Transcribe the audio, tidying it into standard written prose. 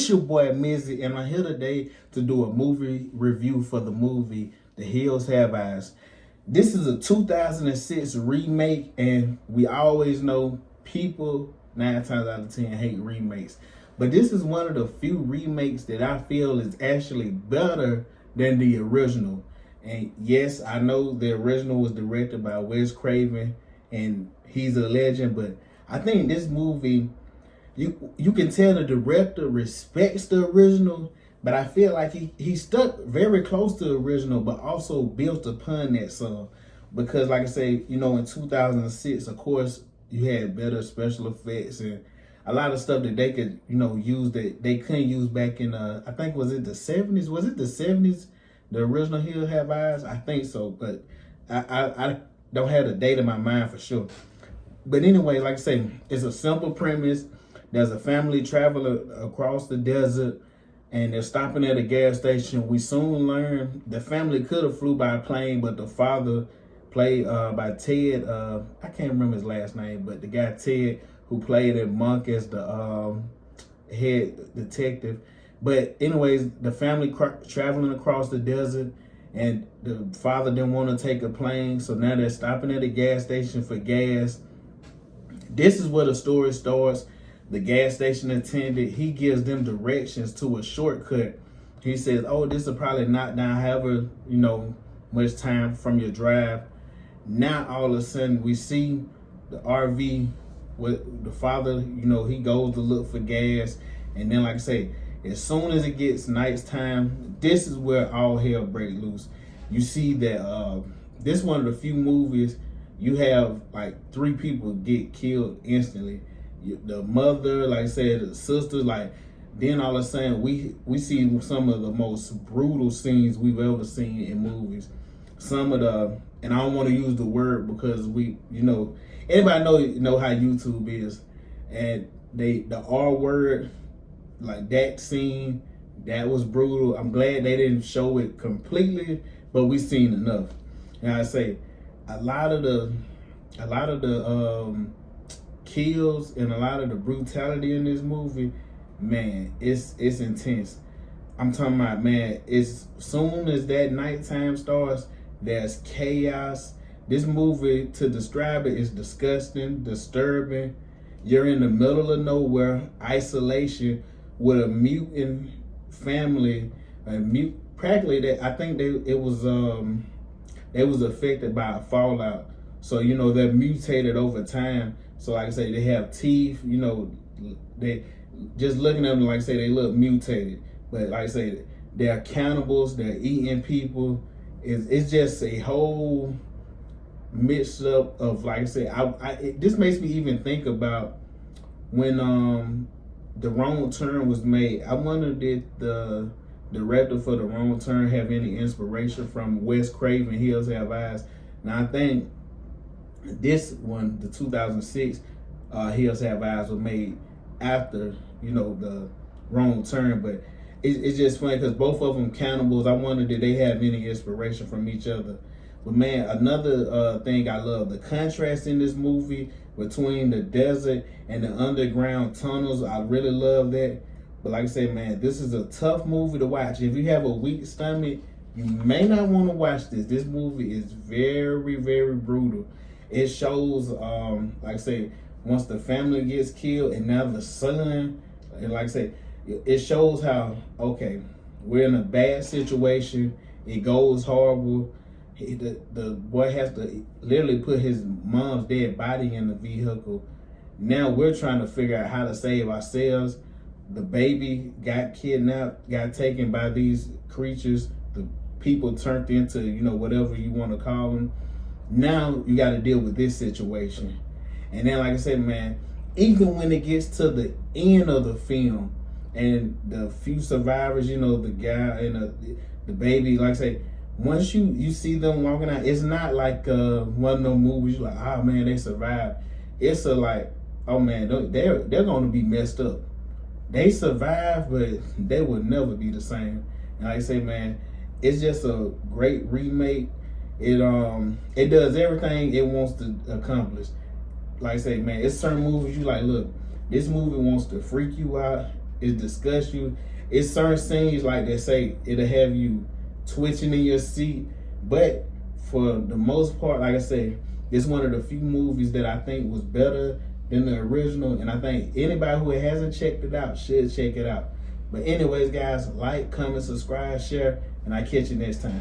It's your boy Mizzy, and I'm here today to do a movie review for the movie The Hills Have Eyes. This is a 2006 remake, and we always know people 9 times out of 10 hate remakes. But this is one of the few remakes that I feel is actually better than the original. And yes, I know the original was directed by Wes Craven, and he's a legend, but I think this movie, you can tell the director respects the original, but I feel like he stuck very close to the original, but also built upon that some. Because like I say, in 2006, of course, you had better special effects and a lot of stuff that they could, use that they couldn't use back in, I think, was it the 70s? Was it the 70s? The original Hill Have Eyes? I think so, but I don't have the date in my mind for sure. But anyway, like I say, it's a simple premise. There's a family traveling across the desert, and they're stopping at a gas station. We soon learn the family could have flew by plane, but the father, played by Ted, I can't remember his last name, but the guy Ted, who played in Monk as the head detective. But anyways, the family traveling across the desert, and the father didn't want to take a plane, so now they're stopping at a gas station for gas. This is where the story starts. The gas station attendant, he gives them directions to a shortcut. He says, oh, this will probably knock down however, much time from your drive. Now, all of a sudden, we see the RV with the father, he goes to look for gas. And then, like I say, as soon as it gets nighttime, this is where all hell breaks loose. You see that this is one of the few movies you have like 3 people get killed instantly. The mother, like I said, the sister, then all of a sudden we see some of the most brutal scenes we've ever seen in movies. Some of the, and I don't want to use the word because anybody know how YouTube is, and the R word, like that scene, that was brutal. I'm glad they didn't show it completely, but we seen enough. And I say a lot of the kills and a lot of the brutality in this movie, man, it's intense. I'm talking about, man, as soon as that nighttime starts, there's chaos. This movie, to describe it, is disgusting, disturbing. You're in the middle of nowhere, isolation, with a mutant family, practically that I think they was affected by a fallout. So they're mutated over time. So like I say, they have teeth, they just looking at them, like I say, they look mutated. But like I say, they're cannibals, they're eating people. It's just a whole mix up of, like I say, this makes me even think about when The Wrong Turn was made. I wonder, did the director for The Wrong Turn have any inspiration from Wes Craven, Hills Have Eyes? Now I think this one, the 2006 Hills Have Eyes, was made after, The Wrong Turn. But it's just funny because both of them cannibals. I wonder, did they have any inspiration from each other? But man, another thing I love, the contrast in this movie between the desert and the underground tunnels. I really love that. But like I said, man, this is a tough movie to watch. If you have a weak stomach, you may not want to watch this. This movie is very, very brutal. It shows, like I say, once the family gets killed and now the son, and like I say, it shows how, okay, we're in a bad situation. It goes horrible. The boy has to literally put his mom's dead body in the vehicle. Now we're trying to figure out how to save ourselves. The baby got kidnapped, got taken by these creatures. The people turned into, whatever you want to call them. Now you got to deal with this situation. And then, like I said, man, even when it gets to the end of the film and the few survivors, the guy and the baby, like I say, once you see them walking out, it's not like one of those movies you're like, oh man, they survived. It's like, oh man, they're going to be messed up. They survived, but they will never be the same. And like I say, man, it's just a great remake. It does everything it wants to accomplish. Like I say, man, it's certain movies you like, look, this movie wants to freak you out. it disgusts you. It's certain scenes like they say it'll have you twitching in your seat, but for the most part, like I say, it's one of the few movies that I think was better than the original, and I think anybody who hasn't checked it out should check it out. But anyways, guys, like, comment, subscribe, share, and I catch you next time.